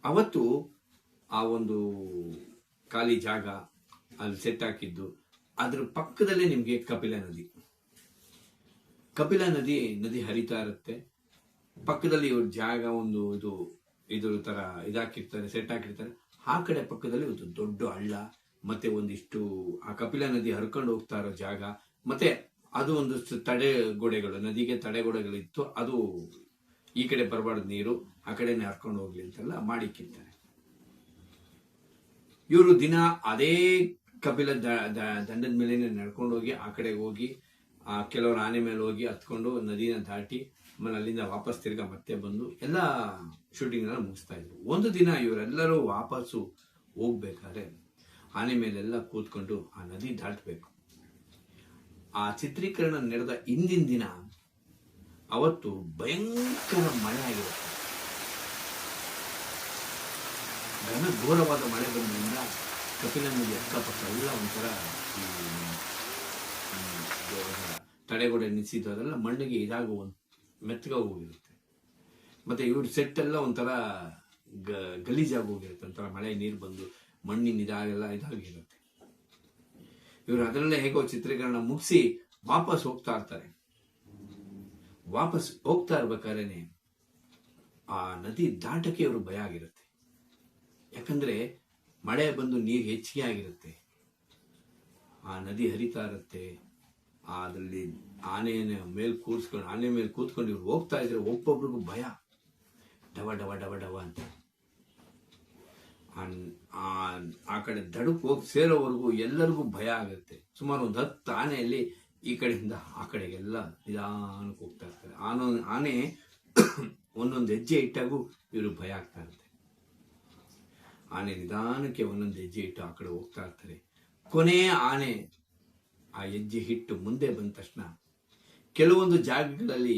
ಅವತ್ತು ಆ ಒಂದು ಖಾಲಿ ಜಾಗ ಅಲ್ಲಿ ಸೆಟ್ ಹಾಕಿದ್ದು, ಅದ್ರ ಪಕ್ಕದಲ್ಲೇ ನಿಮ್ಗೆ ಕಪಿಲ ನದಿ ಹರಿತಾ ಇರುತ್ತೆ. ಪಕ್ಕದಲ್ಲಿ ಇವ್ರ ಜಾಗ ಒಂದು ಇದ್ರ ತರ ಇದಾಕಿರ್ತಾರೆ, ಸೆಟ್ ಹಾಕಿರ್ತಾರೆ. ಆ ಕಡೆ ಪಕ್ಕದಲ್ಲಿ ಒಂದು ದೊಡ್ಡ ಹಳ್ಳ, ಮತ್ತೆ ಒಂದಿಷ್ಟು ಆ ಕಪಿಲ ನದಿ ಹರ್ಕೊಂಡು ಹೋಗ್ತಾ ಇರೋ ಜಾಗ, ಮತ್ತೆ ಅದು ಒಂದಷ್ಟು ತಡೆಗೋಡೆಗಳು, ನದಿಗೆ ತಡೆಗೋಡೆಗಳಿತ್ತು. ಅದು ಈ ಕಡೆ ಬರಬಾರ್ದು ನೀರು, ಆ ಕಡೆನೆ ಹರ್ಕೊಂಡು ಹೋಗ್ಲಿ ಅಂತೆಲ್ಲ ಮಾಡಿಕ್ಕಿರ್ತಾರೆ. ಇವರು ದಿನ ಅದೇ ಕಪಿಲ ದಂಡದ ಮೇಲೆ ನಡ್ಕೊಂಡು ಹೋಗಿ ಆ ಕಡೆಗೆ ಹೋಗಿ, ಕೆಲವರು ಆನೆ ಮೇಲೆ ಹೋಗಿ ಹತ್ಕೊಂಡು ನದಿನ ದಾಟಿ ಆಮೇಲೆ ಅಲ್ಲಿಂದ ವಾಪಸ್ ತಿರ್ಗಾ ಮತ್ತೆ ಬಂದು ಎಲ್ಲ ಶೂಟಿಂಗ್ ಎಲ್ಲ ಮುಗಿಸ್ತಾ ಇದ್ರು. ಒಂದು ದಿನ ಇವರೆಲ್ಲರೂ ವಾಪಸ್ಸು ಹೋಗ್ಬೇಕಾದ್ರೆ ಆನೆ ಮೇಲೆಲ್ಲ ಕೂತ್ಕೊಂಡು ಆ ನದಿ ದಾಟಬೇಕು. ಆ ಚಿತ್ರೀಕರಣ ನಡೆದ ಹಿಂದಿನ ದಿನ ಅವತ್ತು ಭಯಂಕರ ಮಳೆ ಆಗಿರುತ್ತೆ. ಘೋರವಾದ ಮಳೆ ಬಂದ್ರಿಂದ ಕಪಿಲ ನದಿ ಅಕ್ಕಪಕ್ಕ ಎಲ್ಲ ಒಂಥರ ತಡೆಗೋಡೆ ನಿಲ್ಸಿದ್ದು ಅದೆಲ್ಲ ಮಣ್ಣಿಗೆ ಮೆತ್ತಗಾಗಿ ಹೋಗಿರುತ್ತೆ. ಮತ್ತೆ ಇವ್ರ ಸೆಟ್ ಎಲ್ಲ ಒಂಥರ ಗಲೀಜಾಗಿ ಹೋಗಿರುತ್ತೆ, ಒಂಥರ ಮಳೆ ನೀರು ಬಂದು ಮಣ್ಣಿನ ಇದಾಗಿರುತ್ತೆ. ಇವರು ಅದರಲ್ಲೇ ಹೇಗೋ ಚಿತ್ರೀಕರಣ ಮುಗಿಸಿ ವಾಪಸ್ ಹೋಗ್ತಾ ಇರ್ತಾರೆ. ವಾಪಸ್ ಹೋಗ್ತಾ ಇರ್ಬೇಕಾದ್ರೆ ಆ ನದಿ ದಾಟಕ್ಕೆ ಇವರು ಭಯ ಆಗಿರುತ್ತೆ. ಯಾಕಂದ್ರೆ ಮಳೆ ಬಂದು ನೀರು ಹೆಚ್ಚಿಗೆ ಆಗಿರುತ್ತೆ, ಆ ನದಿ ಹರಿತಾ ಇರುತ್ತೆ. ಅದರಲ್ಲಿ ಆನೆ ಮೇಲೆ ಕೂತ್ಕೊಂಡು ಇವ್ರು ಹೋಗ್ತಾ ಇದ್ರೆ ಒಬ್ಬೊಬ್ರಿಗೂ ಭಯ, ಡವ ಡವ ಡವ ಡವ ಅಂತ. ಆ ಕಡೆ ದಡಕ್ಕೆ ಹೋಗಿ ಸೇರೋವರೆಗೂ ಎಲ್ಲರಿಗೂ ಭಯ ಆಗುತ್ತೆ. ಸುಮಾರು ಒಂದು 10 ಆನೆಯಲ್ಲಿ ಈ ಕಡೆಯಿಂದ ಆ ಕಡೆಗೆಲ್ಲ ನಿಧಾನಕ್ಕೆ ಹೋಗ್ತಾ ಇರ್ತಾರೆ. ಆನೆ ಒಂದೊಂದು ಹೆಜ್ಜೆ ಇಟ್ಟಾಗೂ ಇವರು ಭಯ ಆಗ್ತಾ ಇರುತ್ತೆ. ಆನೆ ನಿಧಾನಕ್ಕೆ ಒಂದೊಂದು ಹೆಜ್ಜೆ ಇಟ್ಟು ಆ ಕಡೆ ಹೋಗ್ತಾ ಇರ್ತಾರೆ. ಕೊನೆಯ ಆನೆ ಆ ಹೆಜ್ಜೆ ಇಟ್ಟು ಮುಂದೆ ಬಂದ ತಕ್ಷಣ ಕೆಲವೊಂದು ಜಾಗಗಳಲ್ಲಿ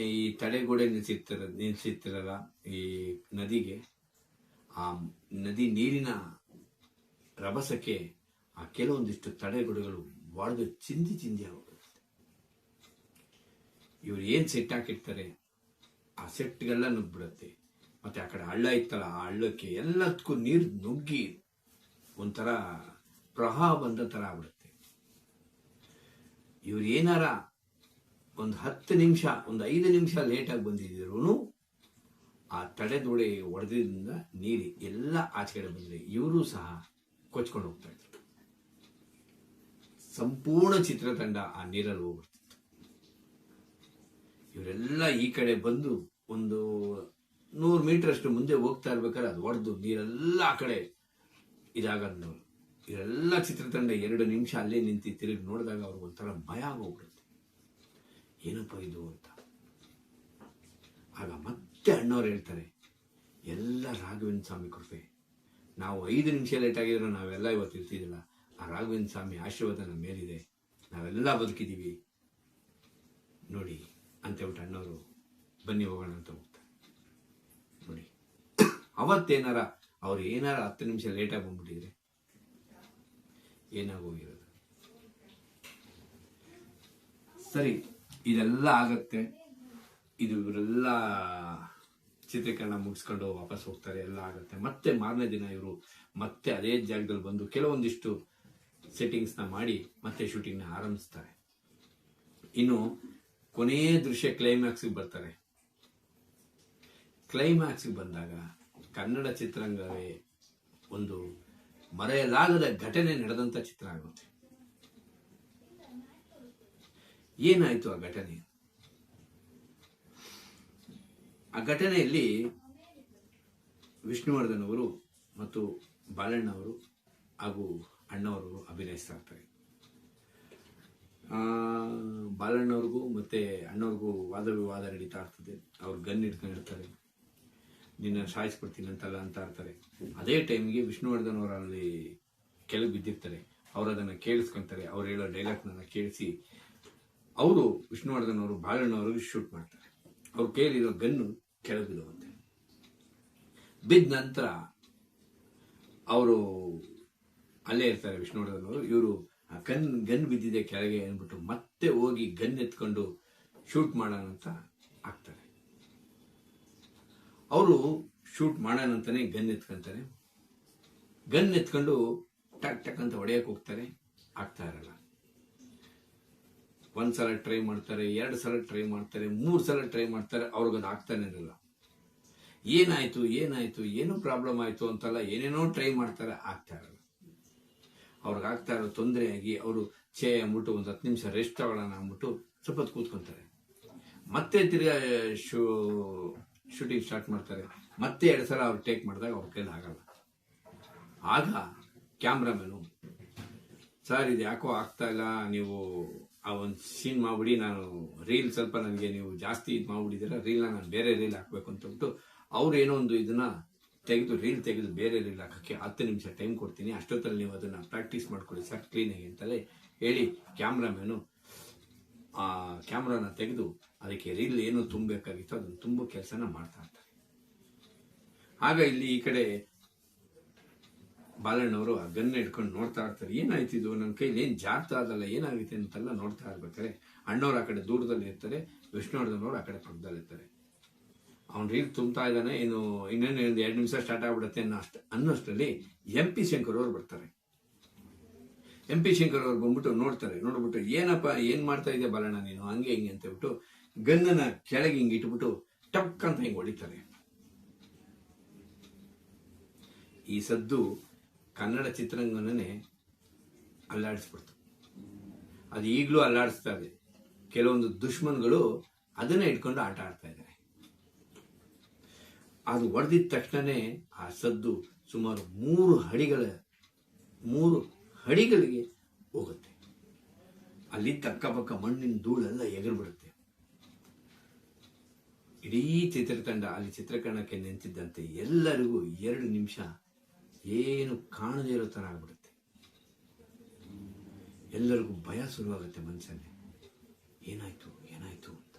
ಈ ತಡೆಗೋಡೆ ನಿಲ್ಸಿರ್ತಾರಲ್ಲ ಈ ನದಿಗೆ, ಆ ನದಿ ನೀರಿನ ರಭಸಕ್ಕೆ ಆ ಕೆಲವೊಂದಿಷ್ಟು ತಡೆಗೋಡೆಗಳು ಒಡೆದು ಚಿಂದಿ ಆಗೋಗುತ್ತೆ. ಇವ್ರು ಏನ್ ಸೆಟ್ ಹಾಕಿರ್ತಾರೆ ಆ ಸೆಟ್ಗೆಲ್ಲ ನುಗ್ಬಿಡುತ್ತೆ. ಮತ್ತೆ ಆ ಕಡೆ ಹಳ್ಳ ಇತ್ತಲ್ಲ, ಆ ಹಳ್ಳಕ್ಕೆ ಎಲ್ಲದಕ್ಕೂ ನೀರು ನುಗ್ಗಿ ಒಂಥರ ಪ್ರವಾಹ ಬಂದ ತರ ಆಗ್ಬಿಡುತ್ತೆ. ಇವ್ರು ಏನಾರ ಒಂದು 10 ನಿಮಿಷ, ಒಂದು 5 ನಿಮಿಷ ಲೇಟಾಗಿ ಬಂದಿದ್ರು ಆ ತಡೆದೋಡೆ ಒಡೆದ್ರಿಂದ ನೀರು ಎಲ್ಲ ಆಚೆ ಕಡೆ ಬಂದ್ರೆ ಇವರು ಸಹ ಕೊಚ್ಕೊಂಡು ಹೋಗ್ತಾ ಇದ್ರು. ಸಂಪೂರ್ಣ ಚಿತ್ರತಂಡ ಆ ನೀರಲ್ಲಿ ಹೋಗ್ಬಿಡ್ತಿತ್ತು. ಇವರೆಲ್ಲ ಈ ಕಡೆ ಬಂದು ಒಂದು 100 ಮೀಟರ್ ಅಷ್ಟು ಮುಂದೆ ಹೋಗ್ತಾ ಇರ್ಬೇಕಾದ್ರೆ ಅದು ಹೊಡೆದು ನೀರೆಲ್ಲ ಆ ಕಡೆ ಇದಾಗದ್ ಇವರೆಲ್ಲ ಚಿತ್ರತಂಡ 2 ನಿಮಿಷ ಅಲ್ಲೇ ನಿಂತು ತಿರುಗಿ ನೋಡಿದಾಗ ಅವ್ರಿಗೆ ಒಂಥರ ಭಯ ಆಗೋಗ್ಬಿಡುತ್ತೆ, ಏನಪ್ಪ ಇದು ಅಂತ. ಆಗ ಮತ್ತೆ ಅಣ್ಣವ್ರು ಹೇಳ್ತಾರೆ, ಎಲ್ಲ ರಾಘವೇಂದ್ರ ಸ್ವಾಮಿ ಕೃಪೆ, ನಾವು 5 ನಿಮಿಷ ಲೇಟ್ ಆಗಿದ್ರು ನಾವೆಲ್ಲ ಇವತ್ತು ಇರ್ತಿದ್ದಿಲ್ಲ. ಆ ರಾಘವೇಂದ್ರ ಸ್ವಾಮಿ ಆಶೀರ್ವಾದ ನಮ್ಮ ಮೇಲಿದೆ, ನಾವೆಲ್ಲ ಬದುಕಿದ್ದೀವಿ ನೋಡಿ ಅಂತ ಹೇಳ್ಬಿಟ್ಟು ಅಣ್ಣವರು ಬನ್ನಿ ಹೋಗೋಣ ಅಂತ ಹೋಗ್ತಾರೆ. ನೋಡಿ ಅವತ್ತೇನಾರ ಅವ್ರು 10 ನಿಮಿಷ ಲೇಟಾಗಿ ಬಂದ್ಬಿಟ್ಟಿದ್ರೆ ಏನಾಗೋಗಿರೋದು. ಸರಿ, ಇದೆಲ್ಲ ಆಗತ್ತೆ. ಇವರೆಲ್ಲ ಚಿತ್ರೀಕರಣ ಮುಗಿಸ್ಕೊಂಡು ವಾಪಸ್ ಹೋಗ್ತಾರೆ, ಎಲ್ಲ ಆಗತ್ತೆ. ಮತ್ತೆ ಮಾರನೇ ದಿನ ಇವರು ಮತ್ತೆ ಅದೇ ಜಾಗದಲ್ಲಿ ಬಂದು ಕೆಲವೊಂದಿಷ್ಟು ಸೆಟ್ಟಿಂಗ್ಸ್ನ ಮಾಡಿ ಮತ್ತೆ ಶೂಟಿಂಗ್ನ ಆರಂಭಿಸ್ತಾರೆ. ಇನ್ನು ಕೊನೆಯ ದೃಶ್ಯ ಕ್ಲೈಮ್ಯಾಕ್ಸ್ಗೆ ಬರ್ತಾರೆ. ಕ್ಲೈಮ್ಯಾಕ್ಸ್ಗೆ ಬಂದಾಗ ಕನ್ನಡ ಚಿತ್ರರಂಗವೇ ಒಂದು ಮರೆಯಲಾಗದ ಘಟನೆ ನಡೆದಂತ ಚಿತ್ರ ಆಗುತ್ತೆ. ಏನಾಯ್ತು ಆ ಘಟನೆ? ಆ ಘಟನೆಯಲ್ಲಿ ವಿಷ್ಣುವರ್ಧನ್ ಅವರು ಮತ್ತು ಬಾಲಣ್ಣ ಅವರು ಹಾಗೂ ಅಣ್ಣವರು ಅಭಿನಯಿಸ್ತಾ ಇರ್ತಾರೆ. ಬಾಲಣ್ಣವ್ರಿಗೂ ಮತ್ತೆ ಅಣ್ಣವ್ರಿಗೂ ವಾದ ವಿವಾದ ನಡೀತಾ ಇರ್ತದೆ. ಅವ್ರು ಗನ್ ಇಟ್ಕೊಂಡಿರ್ತಾರೆ, ನಿನ್ನ ಸಾಯಿಸ್ಬಿಡ್ತೀನಿ ಅಂತೆಲ್ಲ ಅಂತ ಇರ್ತಾರೆ. ಅದೇ ಟೈಮ್ಗೆ ವಿಷ್ಣುವರ್ಧನ್ ಅವರು ಅಲ್ಲಿ ಕೆಳಗೆ ಬಿದ್ದಿರ್ತಾರೆ. ಅವ್ರು ಅದನ್ನ ಕೇಳಿಸ್ಕೊಂತಾರೆ. ಅವ್ರು ಹೇಳೋ ಡೈಲಾಗ್ನ ಕೇಳಿಸಿ ಅವರು ವಿಷ್ಣುವರ್ಧನ್ ಅವರು ಬಾಲಣ್ಣವ್ರಿಗೆ ಶೂಟ್ ಮಾಡ್ತಾರೆ. ಅವ್ರ ಕೈಲಿರೋ ಗನ್ನು ಕೆಳಗೆ ಬಿಡುವಂತೆ. ಬಿದ್ದ ನಂತರ ಅವರು ಅಲ್ಲೇ ಇರ್ತಾರೆ ವಿಷ್ಣುವರ್ಧನ್ ಅವರು. ಇವರು ಆ ಗನ್ ಬಿದ್ದಿದೆ ಕೆಳಗೆ ಅಂದ್ಬಿಟ್ಟು ಮತ್ತೆ ಹೋಗಿ ಗನ್ ಎತ್ಕೊಂಡು ಶೂಟ್ ಮಾಡೋಣ ಅಂತ ಆಗ್ತಾರೆ. ಅವರು ಶೂಟ್ ಮಾಡೋಣ ಅಂತಾನೆ ಗನ್ ಎತ್ಕೊಂತಾರೆ. ಗನ್ ಎತ್ಕೊಂಡು ಟಕ್ ಟಕ್ ಅಂತ ಹೊಡೆಯಕ್ಕೆ ಹೋಗ್ತಾರೆ, ಆಗ್ತಾ ಇರಲ್ಲ. ಒಂದ್ಸಲ ಟ್ರೈ ಮಾಡ್ತಾರೆ, 2 ಸಲ ಟ್ರೈ ಮಾಡ್ತಾರೆ, 3 ಸಲ ಟ್ರೈ ಮಾಡ್ತಾರೆ, ಅವ್ರಿಗದು ಆಗ್ತಾನೆ ಇರಲ್ಲ. ಏನಾಯ್ತು ಏನೋ ಪ್ರಾಬ್ಲಮ್ ಆಯ್ತು ಅಂತಲ್ಲ, ಏನೇನೋ ಟ್ರೈ ಮಾಡ್ತಾರೆ, ಆಗ್ತಾ ಇರಲ್ಲ. ಅವ್ರಿಗೆ ಆಗ್ತಾ ಇರೋ ತೊಂದರೆ ಆಗಿ ಅವರು ಅಂದ್ಬಿಟ್ಟು ಒಂದು 10 ನಿಮಿಷ ರೆಸ್ಟ್ ತಗೊಳ್ಳೋಣ ಅಂದ್ಬಿಟ್ಟು ಸ್ವಲ್ಪ ಹೊತ್ತು ಕೂತ್ಕೊಂತಾರೆ. ಮತ್ತೆ ತಿರ್ಗಾ ಶೂಟಿಂಗ್ ಸ್ಟಾರ್ಟ್ ಮಾಡ್ತಾರೆ. ಮತ್ತೆ 2 ಸಲ ಅವ್ರು ಟೇಕ್ ಮಾಡಿದಾಗ ಅವ್ರ ಕೈಲಿ ಆಗಲ್ಲ. ಆಗ ಕ್ಯಾಮ್ರಾಮನು, ಸರ್ ಇದು ಯಾಕೋ ಆಗ್ತಾ ಇಲ್ಲ, ನೀವು ಆ ಒಂದು ಸೀನ್ ಮಾಡ್ಬಿಡಿ, ನಾನು ರೀಲ್ ಸ್ವಲ್ಪ ನನಗೆ ನೀವು ಜಾಸ್ತಿ ಇದು ಮಾಡ್ಬಿಟ್ಟಿದ್ದೀರ, ರೀಲ್ನ ನಾನು ಬೇರೆ ರೀಲ್ ಹಾಕ್ಬೇಕು ಅಂತಬಿಟ್ಟು ಅವ್ರು ಏನೋ ಒಂದು ಇದನ್ನ ರೀಲ್ ತೆಗೆದು ಬೇರೆ ರೀಲ್ ಹಾಕಕ್ಕೆ 10 ನಿಮಿಷ ಟೈಮ್ ಕೊಡ್ತೀನಿ, ಅಷ್ಟೊತ್ತಲ್ಲಿ ನೀವು ಅದನ್ನ ಪ್ರಾಕ್ಟೀಸ್ ಮಾಡ್ಕೊಳ್ಳಿ ಸರ್ ಕ್ಲೀನಾಗಿ ಅಂತಲೇ ಹೇಳಿ ಕ್ಯಾಮ್ರಾಮನು ಆ ಕ್ಯಾಮ್ರಾನ ತೆಗೆದು ಅದಕ್ಕೆ ರೀಲ್ ಏನು ತುಂಬಬೇಕಾಗಿತ್ತು ಅದನ್ನು ತುಂಬೋ ಕೆಲಸನ ಮಾಡ್ತಾ ಇರ್ತಾರೆ. ಆಗ ಇಲ್ಲಿ ಈ ಕಡೆ ಬಾಲಣ್ಣವರು ಆ ಗನ್ ಇಟ್ಕೊಂಡು ನೋಡ್ತಾ ಇರ್ತಾರೆ. ಏನಾಯ್ತು ಇದು, ನನ್ನ ಕೈಲಿ ಏನ್ ಜಾಗ್ತಾ ಅದಲ್ಲ, ಏನಾಗುತ್ತೆ ಅಂತೆಲ್ಲ ನೋಡ್ತಾ ಇರ್ಬೇಕಾರೆ ಅಣ್ಣವ್ರು ಆ ಕಡೆ ದೂರದಲ್ಲಿ ಇರ್ತಾರೆ, ವಿಷ್ಣುವರ್ಧನ್ ಅವರು ಆ ಕಡೆ ಪಕ್ಕದಲ್ಲಿ ಇರ್ತಾರೆ. ಅವ್ನು ರೀಲ್ ತುಂಬ್ತಾ ಇದ್ದಾನೆ, ಇನ್ನೇನು 2 ನಿಮಿಷ ಸ್ಟಾರ್ಟ್ ಆಗ್ಬಿಡುತ್ತೆ ಅನ್ನೋಷ್ಟರಲ್ಲಿ MP ಶಂಕರ್ ಅವ್ರು ಬರ್ತಾರೆ. MP ಶಂಕರ್ ಅವ್ರು ಬಂದ್ಬಿಟ್ಟು ನೋಡ್ಬಿಟ್ಟು ಏನಪ್ಪ ಏನ್ ಮಾಡ್ತಾ ಇದೆಯಾ ಬಾಲಣ್ಣ ನೀನು, ಹಂಗೆ ಹಿಂಗೆ ಅಂತ ಹೇಳ್ಬಿಟ್ಟು ಗನ್ನನ ಕೆಳಗೆ ಹಿಂಗೆ ಇಟ್ಬಿಟ್ಟು ಟಕ್ ಅಂತ ಹಿಂಗೆ ಹೊಡಿತಾರೆ. ಈ ಸದ್ದು ಕನ್ನಡ ಚಿತ್ರರಂಗನೇ ಅಲ್ಲಾಡಿಸ್ಬಿಡ್ತು. ಅದು ಈಗಲೂ ಅಲ್ಲಾಡಿಸ್ತಾ ಇದೆ. ಕೆಲವೊಂದು ದುಶ್ಮನ್ಗಳು ಅದನ್ನ ಇಟ್ಕೊಂಡು ಆಟ ಆಡ್ತಾ ಇದ್ದಾರೆ. ಅದು ಹೊಡೆದಿದ ತಕ್ಷಣನೇ ಆ ಸದ್ದು ಸುಮಾರು 3 ಅಡಿಗಳಿಗೆ ಹೋಗುತ್ತೆ. ಅಲ್ಲಿ ಅಕ್ಕಪಕ್ಕ ಮಣ್ಣಿನ ಧೂಳೆಲ್ಲ ಎಗರ್ಬಿಡುತ್ತೆ. ಇಡೀ ಚಿತ್ರತಂಡ ಅಲ್ಲಿ ಚಿತ್ರೀಕರಣಕ್ಕೆ ನಿಂತಿದ್ದಂತೆ ಎಲ್ಲರಿಗೂ 2 ನಿಮಿಷ ಏನು ಕಾಣದೇ ಇರೋ ತರ ಆಗ್ಬಿಡುತ್ತೆ. ಎಲ್ಲರಿಗೂ ಭಯ ಶುರುವಾಗುತ್ತೆ ಮನಸ್ಸಲ್ಲಿ, ಏನಾಯ್ತು ಅಂತ.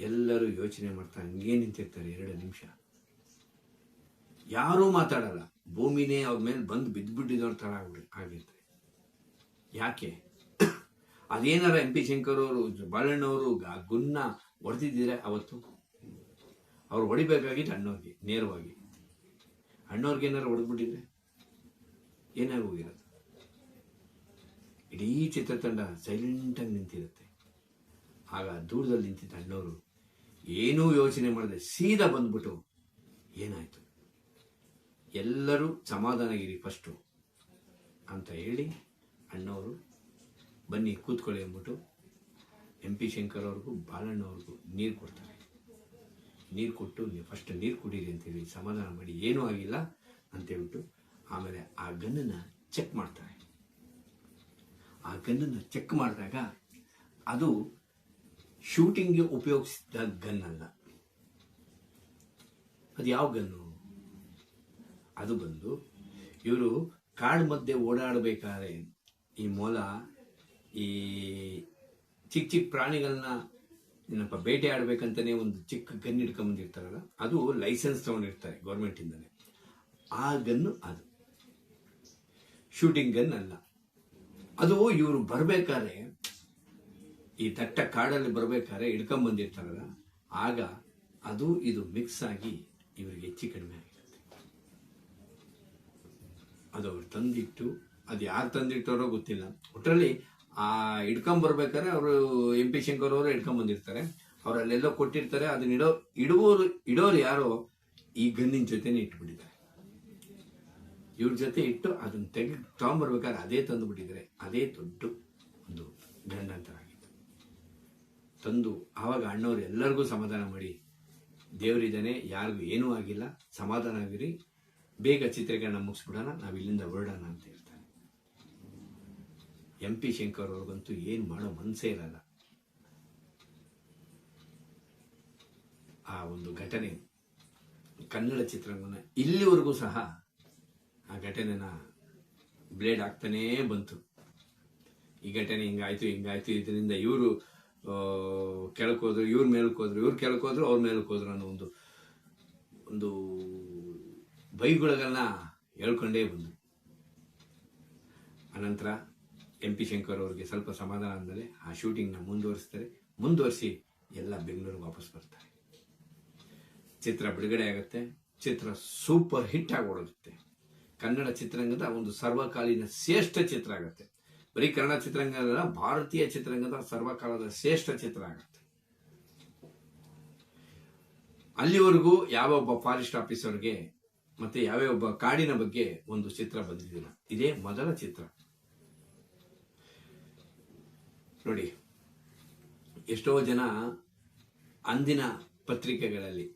ಎಲ್ಲರೂ ಯೋಚನೆ ಮಾಡ್ತಾ ಹಂಗೇ ನಿಂತಿರ್ತಾರೆ 2 ನಿಮಿಷ. ಯಾರೂ ಮಾತಾಡಲ್ಲ, ಭೂಮಿನೇ ಅವ್ರ ಮೇಲೆ ಬಂದು ಬಿದ್ದುಬಿಟ್ಟಿದವ್ರ ತರ ಆಗಿರ್ತಾರೆ. ಯಾಕೆ? ಅದೇನಾರ MP ಶಂಕರ್ ಅವರು ಬಾಲಣ್ಣವರು ಗುನ್ನ ಹೊಡೆದಿದ್ದೀರ ಅವತ್ತು, ಅವ್ರು ಹೊಡಿಬೇಕಾಗಿದ್ದು ಅಣ್ಣವ್ರಿಗೆ ನೇರವಾಗಿ. ಅಣ್ಣವ್ರಿಗೆ ಏನಾರು ಹೊಡೆದ್ಬಿಟ್ಟಿದ್ರೆ ಏನಾಗಿ ಹೋಗಿರೋದು? ಇಡೀ ಚಿತ್ರತಂಡ ಸೈಲೆಂಟ್ ಆಗಿ ನಿಂತಿರುತ್ತೆ. ಆಗ ದೂರದಲ್ಲಿ ನಿಂತಿದ್ದ ಅಣ್ಣವರು ಏನೂ ಯೋಚನೆ ಮಾಡದೆ ಸೀದಾ ಬಂದ್ಬಿಟ್ಟು, ಏನಾಯ್ತು, ಎಲ್ಲರೂ ಸಮಾಧಾನಗಿರಿ ಫಸ್ಟು ಅಂತ ಹೇಳಿ ಅಣ್ಣವರು ಬನ್ನಿ ಕೂತ್ಕೊಳ್ಳಿ ಅಂದ್ಬಿಟ್ಟು MP ಶಂಕರ್ ಅವ್ರಿಗೂ ಬಾಲಣ್ಣವ್ರಿಗೂ ನೀರು ಕೊಡ್ತಾರೆ. ನೀರು ಕೊಟ್ಟು ನೀವು ಫಸ್ಟ್ ನೀರು ಕುಡೀರಿ ಅಂತೇಳಿ ಸಮಾಧಾನ ಮಾಡಿ, ಏನೂ ಆಗಿಲ್ಲ ಅಂತೇಳ್ಬಿಟ್ಟು ಆಮೇಲೆ ಆ ಗನ್ನನ್ನು ಚೆಕ್ ಮಾಡ್ತಾರೆ. ಆ ಗನ್ನನ್ನು ಚೆಕ್ ಮಾಡಿದಾಗ ಅದು ಶೂಟಿಂಗ್ಗೆ ಉಪಯೋಗಿಸಿದ ಗನ್ ಅಲ್ಲ. ಅದು ಯಾವ ಗನ್ನು? ಅದು ಬಂದು ಇವರು ಕಾಡು ಮಧ್ಯೆ ಓಡಾಡಬೇಕಾದ್ರೆ ಈ ಮೊಲ, ಈ ಚಿಕ್ಕ ಪ್ರಾಣಿಗಳನ್ನ ಏನಪ್ಪ ಬೇಟೆ ಆಡ್ಬೇಕಂತಾನೆ ಒಂದು ಚಿಕ್ಕ ಗನ್ ಹಿಡ್ಕೊಂಡ್ ಬಂದಿರ್ತಾರಲ್ಲ, ಅದು ಲೈಸೆನ್ಸ್ ತಗೊಂಡಿರ್ತಾರೆ ಗೌರ್ಮೆಂಟ್ ಇಂದಾನೆ. ಆ ಗನ್ನು ಅದು ಶೂಟಿಂಗ್ ಗನ್ ಅಲ್ಲ. ಅದು ಇವರು ಬರ್ಬೇಕಾದ್ರೆ, ಈ ದಟ್ಟ ಕಾಡಲ್ಲಿ ಬರ್ಬೇಕಾದ್ರೆ ಹಿಡ್ಕೊಂಡ್ ಬಂದಿರ್ತಾರಲ್ಲ, ಆಗ ಅದು ಇದು ಮಿಕ್ಸ್ ಆಗಿ ಇವರಿಗೆ ಹೆಚ್ಚು ಕಡಿಮೆ ಆಗಿರುತ್ತೆ. ಅದು ಅವ್ರು ತಂದಿಟ್ಟು, ಅದು ಯಾರು ತಂದಿಟ್ಟವರೋ ಗೊತ್ತಿಲ್ಲ. ಒಟ್ಟರಲ್ಲಿ ಆ ಹಿಡ್ಕೊಂಡ್ ಬರ್ಬೇಕಾದ್ರೆ ಅವರು MP ಶಂಕರ್ ಅವರು ಹಿಡ್ಕೊಂಡ್ ಬಂದಿರ್ತಾರೆ, ಅವ್ರು ಅಲ್ಲೆಲ್ಲೋ ಕೊಟ್ಟಿರ್ತಾರೆ. ಅದನ್ನ ಇಡೋರು ಯಾರೋ ಈ ಗನ್ನಿನ ಜೊತೆನೆ ಇಟ್ಬಿಟ್ಟಿದ್ದಾರೆ. ಇವ್ರ ಜೊತೆ ಇಟ್ಟು ಅದನ್ನ ತಗೊಂಡ್ಬರ್ಬೇಕಾದ್ರೆ ಅದೇ ತಂದು ಬಿಟ್ಟಿದ್ದಾರೆ. ಅದೇ ದೊಡ್ಡ ಒಂದು ಗಂಡಂತರ ಆಗಿತ್ತು. ತಂದು ಆವಾಗ ಅಣ್ಣವ್ರು ಎಲ್ಲರಿಗೂ ಸಮಾಧಾನ ಮಾಡಿ, ದೇವರಿದ್ದಾನೆ, ಯಾರಿಗೂ ಏನೂ ಆಗಿಲ್ಲ, ಸಮಾಧಾನ ಆಗಿರಿ, ಬೇಗ ಚಿತ್ರೀಕರಣ ಮುಗಿಸ್ಬಿಡೋಣ, ನಾವು ಇಲ್ಲಿಂದ ಹೊರಡೋಣ ಅಂತ ಹೇಳ್ತಾರೆ. MP ಶಂಕರ್ ಅವ್ರಿಗಂತೂ ಏನು ಮಾಡೋ ಮನಸ್ಸೇ ಇರಲ್ಲ. ಆ ಒಂದು ಘಟನೆ ಕನ್ನಡ ಚಿತ್ರರಂಗನ ಇಲ್ಲಿವರೆಗೂ ಸಹ ಆ ಘಟನೆನ ಬ್ಲೇಡ್ ಆಗ್ತಾನೇ ಬಂತು. ಈ ಘಟನೆ ಹಿಂಗಾಯ್ತು, ಇದರಿಂದ ಇವರು ಕೆಳಕೋದ್ರು, ಇವ್ರ ಮೇಲಕ್ಕೋದ್ರು, ಇವ್ರು ಕೆಳಕೋದ್ರು, ಅವ್ರ ಮೇಲಕ್ಕೋದ್ರು ಅನ್ನೋ ಒಂದು ಬೈಗುಳಗಳನ್ನ ಹೇಳ್ಕೊಂಡೇ ಬಂದು, ಅನಂತರ MP ಶಂಕರ್ ಅವ್ರಿಗೆ ಸ್ವಲ್ಪ ಸಮಾಧಾನ ಆದಮೇಲೆ ಆ ಶೂಟಿಂಗ್ನ ಮುಂದುವರಿಸಿ ಎಲ್ಲ ಬೆಂಗಳೂರಿಗೆ ವಾಪಸ್ ಬರ್ತಾರೆ. ಚಿತ್ರ ಬಿಡುಗಡೆ ಆಗುತ್ತೆ. ಚಿತ್ರ ಸೂಪರ್ ಹಿಟ್ ಆಗಿ ಓಡುತ್ತೆ. ಕನ್ನಡ ಚಿತ್ರರಂಗದ ಒಂದು ಸರ್ವಕಾಲೀನ ಶ್ರೇಷ್ಠ ಚಿತ್ರ ಆಗುತ್ತೆ. ಬರೀ ಕನ್ನಡ ಚಿತ್ರರಂಗದ, ಭಾರತೀಯ ಚಿತ್ರರಂಗದ ಸರ್ವಕಾಲದ ಶ್ರೇಷ್ಠ ಚಿತ್ರ ಆಗುತ್ತೆ. ಅಲ್ಲಿವರೆಗೂ ಯಾವ ಒಬ್ಬ ಫಾರೆಸ್ಟ್ ಆಫೀಸರ್ಗೆ ಮತ್ತೆ ಯಾವ್ಯಾವ ಒಬ್ಬ ಕಾಡಿನ ಬಗ್ಗೆ ಒಂದು ಚಿತ್ರ ಬಂದಿದ್ದಿಲ್ಲ. ಇದೇ ಮೊದಲ ಚಿತ್ರ. ನೋಡಿ, ಎಷ್ಟೋ ಜನ ಅಂದಿನ ಪತ್ರಿಕೆಗಳಲ್ಲಿ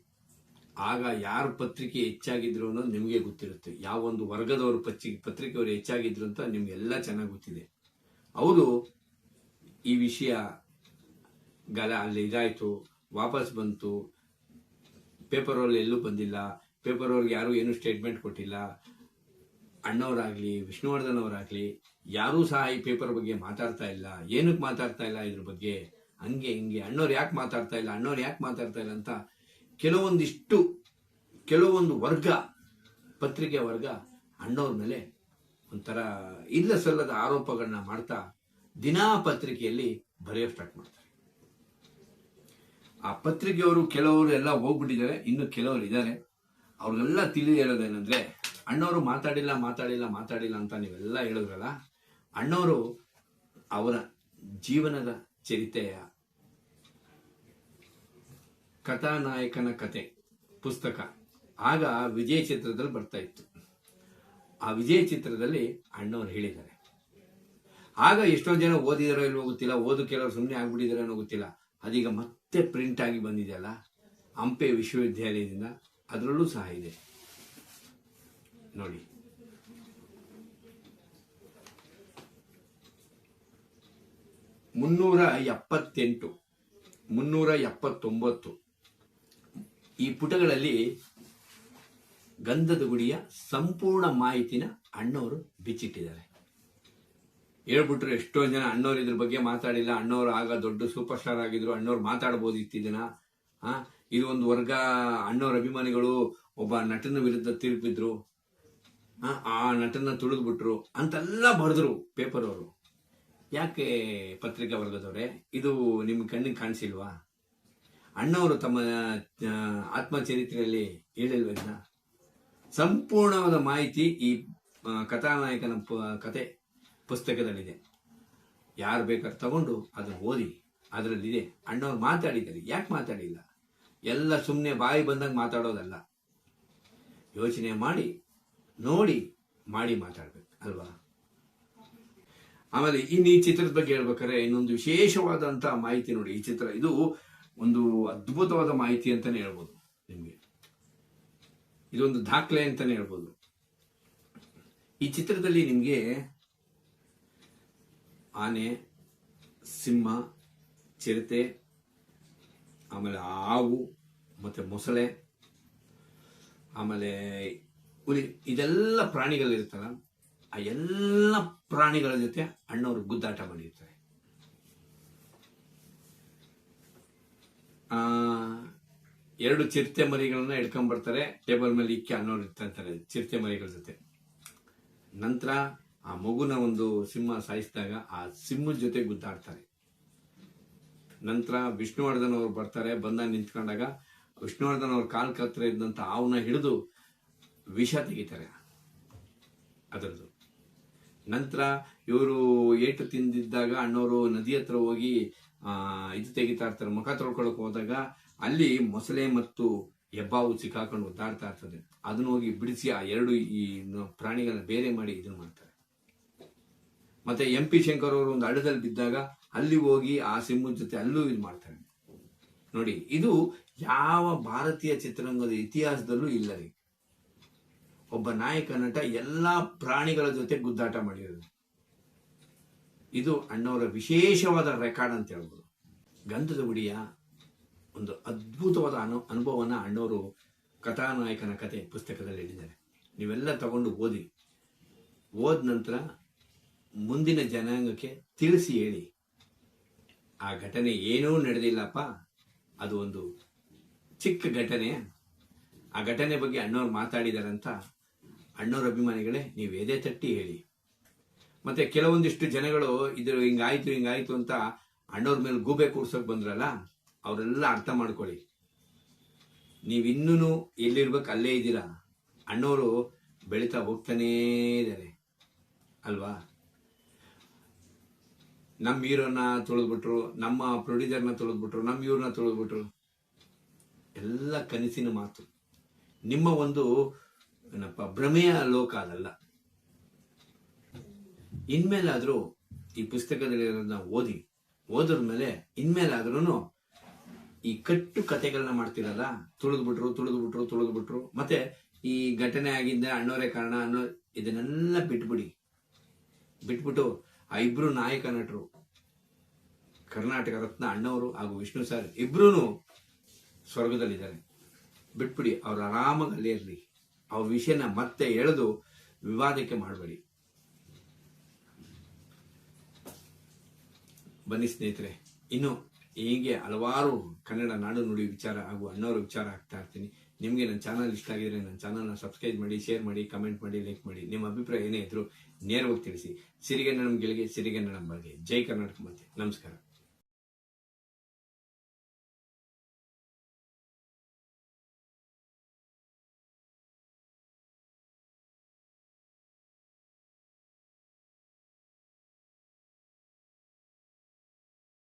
ಆಗ ಯಾರ ಪತ್ರಿಕೆ ಹೆಚ್ಚಾಗಿದ್ರು ಅನ್ನೋದು ನಿಮಗೆ ಗೊತ್ತಿರುತ್ತೆ. ಯಾವ ಒಂದು ವರ್ಗದವರು ಪತ್ರಿಕೆಯವರು ಹೆಚ್ಚಾಗಿದ್ರು ಅಂತ ನಿಮ್ಗೆಲ್ಲ ಚೆನ್ನಾಗಿ ಗೊತ್ತಿದೆ. ಅವರು ಈ ವಿಷಯ ಅಲ್ಲಿ ಇದಾಯ್ತು, ವಾಪಸ್ ಬಂತು, ಪೇಪರ್ ಅವ್ರಲ್ಲಿ ಎಲ್ಲೂ ಬಂದಿಲ್ಲ, ಪೇಪರ್ ಅವ್ರಿಗೆ ಯಾರು ಏನು ಸ್ಟೇಟ್ಮೆಂಟ್ ಕೊಟ್ಟಿಲ್ಲ, ಅಣ್ಣವರಾಗ್ಲಿ ವಿಷ್ಣುವರ್ಧನ್ ಅವರಾಗ್ಲಿ ಯಾರೂ ಸಹ ಈ ಪೇಪರ್ ಬಗ್ಗೆ ಮಾತಾಡ್ತಾ ಇಲ್ಲ. ಏನಕ್ಕೆ ಮಾತಾಡ್ತಾ ಇಲ್ಲ ಇದ್ರ ಬಗ್ಗೆ, ಹಂಗೆ ಹಿಂಗೆ, ಅಣ್ಣವ್ರು ಯಾಕೆ ಮಾತಾಡ್ತಾ ಇಲ್ಲ ಅಂತ ಕೆಲವೊಂದು ವರ್ಗ, ಪತ್ರಿಕೆ ವರ್ಗ ಅಣ್ಣವ್ರ ಮೇಲೆ ಒಂಥರ ಇಲ್ಲ ಸಲ್ಲದ ಆರೋಪಗಳನ್ನ ಮಾಡ್ತಾ ದಿನಾ ಪತ್ರಿಕೆಯಲ್ಲಿ ಬರೆಯೋ ಸ್ಟಾರ್ಟ್ ಮಾಡ್ತಾರೆ. ಆ ಪತ್ರಿಕೆಯವರು ಕೆಲವರು ಎಲ್ಲ ಹೋಗ್ಬಿಟ್ಟಿದ್ದಾರೆ, ಇನ್ನು ಕೆಲವರು ಇದ್ದಾರೆ. ಅವ್ರಿಗೆಲ್ಲ ತಿಳಿದು ಹೇಳೋದೇನೆಂದ್ರೆ, ಅಣ್ಣವರು ಮಾತಾಡಿಲ್ಲ ಅಂತ ನೀವೆಲ್ಲ ಹೇಳಿದ್ರಲ್ಲ, ಅಣ್ಣವರು ಅವರ ಜೀವನದ ಚರಿತ್ರೆಯ ಕಥಾನಾಯಕನ ಕತೆ ಪುಸ್ತಕ ಆಗ ವಿಜಯ ಚಿತ್ರದಲ್ಲಿ ಬರ್ತಾ ಇತ್ತು. ಆ ವಿಜಯ ಚಿತ್ರದಲ್ಲಿ ಅಣ್ಣವ್ರು ಹೇಳಿದ್ದಾರೆ. ಆಗ ಎಷ್ಟೊಂದು ಜನ ಓದಿದಾರೋ ಇಲ್ವೋ ಗೊತ್ತಿಲ್ಲ, ಕೆಲವರು ಸುಮ್ಮನೆ ಆಗ್ಬಿಟ್ಟಿದಾರೋ ಅನ್ನೋ ಗೊತ್ತಿಲ್ಲ. ಅದೀಗ ಮತ್ತೆ ಪ್ರಿಂಟ್ ಆಗಿ ಬಂದಿದೆಯಲ್ಲ ಹಂಪೆ ವಿಶ್ವವಿದ್ಯಾಲಯದಿಂದ, ಅದರಲ್ಲೂ ಸಹ ಇದೆ ನೋಡಿ. ಮುನ್ನೂರ 379 ಈ ಪುಟಗಳಲ್ಲಿ ಗಂಧದ ಗುಡಿಯ ಸಂಪೂರ್ಣ ಮಾಹಿತಿನ ಅಣ್ಣವರು ಬಿಚ್ಚಿಟ್ಟಿದ್ದಾರೆ. ಹೇಳ್ಬಿಟ್ರು ಎಷ್ಟೋ ಜನ ಅಣ್ಣವ್ರು ಇದ್ರ ಬಗ್ಗೆ ಮಾತಾಡಿಲ್ಲ, ಅಣ್ಣವ್ರು ಆಗ ದೊಡ್ಡ ಸೂಪರ್ ಸ್ಟಾರ್ ಆಗಿದ್ರು, ಅಣ್ಣವ್ರು ಮಾತಾಡಬಹುದು ದಿನ. ಇದು ಒಂದು ವರ್ಗ ಅಣ್ಣವ್ರ ಅಭಿಮಾನಿಗಳು ಒಬ್ಬ ನಟನ ವಿರುದ್ಧ ತೀರ್ಪಿದ್ರು, ಆ ನಟನ ತುಳಿದ್ಬಿಟ್ರು ಅಂತೆಲ್ಲ ಬರೆದ್ರು ಪೇಪರ್ ಅವರು. ಯಾಕೆ ಪತ್ರಿಕಾ ವರ್ಗದವ್ರೆ, ಇದು ನಿಮ್ ಕಣ್ಣಿಗೆ ಕಾಣಿಸಿಲ್ವಾ? ಅಣ್ಣವರು ತಮ್ಮ ಆತ್ಮಚರಿತ್ರೆಯಲ್ಲಿ ಹೇಳಿಲ್ವೇನ? ಸಂಪೂರ್ಣವಾದ ಮಾಹಿತಿ ಈ ಕಥಾನಾಯಕನ ಕತೆ ಪುಸ್ತಕದಲ್ಲಿದೆ. ಯಾರು ಬೇಕಾದ್ರೆ ತಗೊಂಡು ಅದನ್ನು ಓದಿ, ಅದರಲ್ಲಿದೆ. ಅಣ್ಣವ್ರು ಮಾತಾಡಿದ್ದಾರೆ, ಯಾಕೆ ಮಾತಾಡಿಲ್ಲ? ಎಲ್ಲ ಸುಮ್ಮನೆ ಬಾಯಿ ಬಂದಂಗೆ ಮಾತಾಡೋದಲ್ಲ, ಯೋಚನೆ ಮಾಡಿ ನೋಡಿ ಮಾಡಿ ಮಾತಾಡ್ಬೇಕು ಅಲ್ವಾ? ಆಮೇಲೆ ಇನ್ನು ಈ ಚಿತ್ರದ ಬಗ್ಗೆ ಹೇಳ್ಬೇಕಾದ್ರೆ ಇನ್ನೊಂದು ವಿಶೇಷವಾದಂತ ಮಾಹಿತಿ ನೋಡಿ. ಈ ಚಿತ್ರ ಇದು ಒಂದು ಅದ್ಭುತವಾದ ಮಾಹಿತಿ ಅಂತಾನೆ ಹೇಳ್ಬೋದು ನಿಮ್ಗೆ. ಇದೊಂದು ದಾಖಲೆ ಅಂತಾನೆ ಹೇಳ್ಬೋದು. ಈ ಚಿತ್ರದಲ್ಲಿ ನಿಮ್ಗೆ ಆನೆ, ಸಿಂಹ, ಚಿರತೆ, ಆಮೇಲೆ ಹಾವು ಮತ್ತೆ ಮೊಸಳೆ, ಆಮೇಲೆ ಹುಲಿ, ಇದೆಲ್ಲ ಪ್ರಾಣಿಗಳಿರ್ತಲ್ಲ, ಆ ಎಲ್ಲ ಪ್ರಾಣಿಗಳ ಜೊತೆ ಅಣ್ಣವರು ಗುದ್ದಾಟ ಮಾಡಿರ್ತಾರೆ. ಎರಡು ಚಿರತೆ ಮರಿಗಳನ್ನ ಹಿಡ್ಕೊಂಡ್ ಬರ್ತಾರೆ, ಟೇಬಲ್ ಮೇಲೆ ಇಕ್ಕಿ ಅಣ್ಣವ್ರು ಇರ್ತಾರೆ ಚಿರತೆ ಮರಿಗಳ ಜೊತೆ. ನಂತರ ಆ ಮಗುನ ಒಂದು ಸಿಂಹ ಸಾಯಿಸಿದಾಗ ಆ ಸಿಂಹದ ಜೊತೆ ಗುದ್ದಾಡ್ತಾರೆ. ನಂತರ ವಿಷ್ಣುವರ್ಧನ್ ಅವರು ಬರ್ತಾರೆ, ಬಂದ ನಿಂತ್ಕೊಂಡಾಗ ವಿಷ್ಣುವರ್ಧನ್ ಅವ್ರ ಕಾಲ್ ಹತ್ರ ಇದ್ದಂತ ಹಾವನ್ನ ಹಿಡಿದು ವಿಷ ತೆಗಿತಾರೆ ಅದರದ್ದು. ನಂತರ ಇವರು ಏಟು ತಿಂದಿದ್ದಾಗ ಅಣ್ಣವರು ನದಿ ಹತ್ರ ಹೋಗಿ ಇದು ತೆಗಿತಾ ಇರ್ತಾರೆ, ಮುಖ ತೊಳ್ಕೊಳಕ್ ಹೋದಾಗ ಅಲ್ಲಿ ಮೊಸಳೆ ಮತ್ತು ಹೆಬ್ಬಾವು ಸಿಕ್ಕಾಕೊಂಡು ಒದ್ದಾಡ್ತಾ ಇರ್ತದೆ. ಅದನ್ನ ಹೋಗಿ ಬಿಡಿಸಿ ಆ ಎರಡು ಈ ಪ್ರಾಣಿಗಳನ್ನ ಬೇರೆ ಮಾಡಿ ಇದನ್ನ ಮಾಡ್ತಾರೆ. ಮತ್ತೆ MP ಶಂಕರ್ ಅವರು ಒಂದು ಹಳ್ಳದಲ್ಲಿ ಬಿದ್ದಾಗ ಅಲ್ಲಿ ಹೋಗಿ ಆ ಸಿಂಹದ ಜೊತೆ ಅಲ್ಲೂ ಇದು ಮಾಡ್ತಾರೆ ನೋಡಿ. ಇದು ಯಾವ ಭಾರತೀಯ ಚಿತ್ರರಂಗದ ಇತಿಹಾಸದಲ್ಲೂ ಇಲ್ಲ ರೀ. ಒಬ್ಬ ನಾಯಕ ನಟ ಎಲ್ಲಾ ಪ್ರಾಣಿಗಳ ಜೊತೆ ಗುದ್ದಾಟ ಮಾಡಿರೋದು ಇದು ಅಣ್ಣವರ ವಿಶೇಷವಾದ ರೆಕಾರ್ಡ್ ಅಂತ ಹೇಳ್ಬೋದು. ಗಂಧದ ಗುಡಿಯ ಒಂದು ಅದ್ಭುತವಾದ ಅನುಭವನ ಅಣ್ಣವರು ಕಥಾನಾಯಕನ ಕತೆ ಪುಸ್ತಕದಲ್ಲಿ ಹೇಳಿದ್ದಾರೆ. ನೀವೆಲ್ಲ ತಗೊಂಡು ಓದಿ, ಓದ ನಂತರ ಮುಂದಿನ ಜನಾಂಗಕ್ಕೆ ತಿಳಿಸಿ ಹೇಳಿ, ಆ ಘಟನೆ ಏನೂ ನಡೆದಿಲ್ಲಪ್ಪ, ಅದು ಒಂದು ಚಿಕ್ಕ ಘಟನೆ, ಆ ಘಟನೆ ಬಗ್ಗೆ ಅಣ್ಣವ್ರು ಮಾತಾಡಿದಾರಂತ ಅಣ್ಣವ್ರ ಅಭಿಮಾನಿಗಳೇ ನೀವು ಎದೆ ತಟ್ಟಿ ಹೇಳಿ. ಮತ್ತೆ ಕೆಲವೊಂದಿಷ್ಟು ಜನಗಳು ಇದು ಹಿಂಗಾಯ್ತು ಅಂತ ಅಣ್ಣವ್ರ ಮೇಲೆ ಗೂಬೆ ಕೂರ್ಸೋಕ್ ಬಂದ್ರಲ್ಲ, ಅವರೆಲ್ಲ ಅರ್ಥ ಮಾಡ್ಕೊಳ್ಳಿ. ನೀವಿನ್ನೂ ಎಲ್ಲಿರ್ಬೇಕು ಅಲ್ಲೇ ಇದ್ದೀರಾ. ಅಣ್ಣವರು ಬೆಳೀತಾ ಹೋಗ್ತಾನೇ ಇದ್ದಾರೆ ಅಲ್ವಾ. ನಮ್ಮ ಹೀರೋನ ತುಳಿದ್ಬಿಟ್ರು, ನಮ್ಮ ಪ್ರೊಡ್ಯೂಸರ್ನ ತುಳಿದ್ಬಿಟ್ರು, ನಮ್ಮ ಇವ್ರನ್ನ ತುಳಿದ್ಬಿಟ್ರು. ಎಲ್ಲ ಕನಸಿನ ಮಾತು. ನಿಮ್ಮ ಒಂದು ಏನಪ್ಪ ಭ್ರಮೆಯ ಲೋಕ ಅದಲ್ಲ. ಇನ್ಮೇಲಾದ್ರೂ ಈ ಪುಸ್ತಕದಲ್ಲಿರೋದನ್ನ ಓದಿದ ಮೇಲೆ ಇನ್ಮೇಲಾದ್ರೂ ಈ ಕಟ್ಟು ಕತೆಗಳನ್ನ ಮಾಡ್ತಿರಲ್ಲ, ತುಳಿದ್ಬಿಟ್ರು ಮತ್ತೆ ಈ ಘಟನೆ ಆಗಿದ್ದ ಅಣ್ಣವರೇ ಕಾರಣ ಅನ್ನೋ ಇದನ್ನೆಲ್ಲ ಬಿಟ್ಬಿಟ್ಟು ಆ ಇಬ್ರು ನಾಯಕ ನಟರು, ಕರ್ನಾಟಕ ರತ್ನ ಅಣ್ಣವರು ಹಾಗೂ ವಿಷ್ಣು ಸರ್ ಇಬ್ರು ಸ್ವರ್ಗದಲ್ಲಿದ್ದಾರೆ. ಬಿಟ್ಬಿಡಿ, ಅವ್ರು ಆರಾಮಾಗಿ ಅಲ್ಲೇ ಇರಲಿ. ಅವ್ರ ವಿಷಯನ ಮತ್ತೆ ಎಳೆದು ವಿವಾದಕ್ಕೆ ಮಾಡಬೇಡಿ. ಬನ್ನಿ ಸ್ನೇಹಿತರೆ, ಇನ್ನು ಹೀಗೆ ಹಲವಾರು ಕನ್ನಡ ನಾಡು ನುಡಿ ವಿಚಾರ ಹಾಗೂ ಅಣ್ಣವರ ವಿಚಾರ ಆಗ್ತಾ ಇರ್ತೀನಿ. ನಿಮಗೆ ನನ್ನ ಚಾನಲ್ ಇಷ್ಟ ಆಗಿದ್ರೆ ನನ್ನ ಚಾನಲ್ನ ಸಬ್ಸ್ಕ್ರೈಬ್ ಮಾಡಿ, ಶೇರ್ ಮಾಡಿ, ಕಮೆಂಟ್ ಮಾಡಿ, ಲೈಕ್ ಮಾಡಿ. ನಿಮ್ಮ ಅಭಿಪ್ರಾಯ ಏನೇ ಇದ್ರು ನೇರವಾಗಿ ತಿಳಿಸಿ. ಸಿರಿಗನ್ನಡಂ ಗೆಲ್ಗೆ, ಸಿರಿಗನ್ನಡಂ ಬಲ್ಗೆ. ಜೈ ಕರ್ನಾಟಕ ಮಾತೆ. ನಮಸ್ಕಾರ.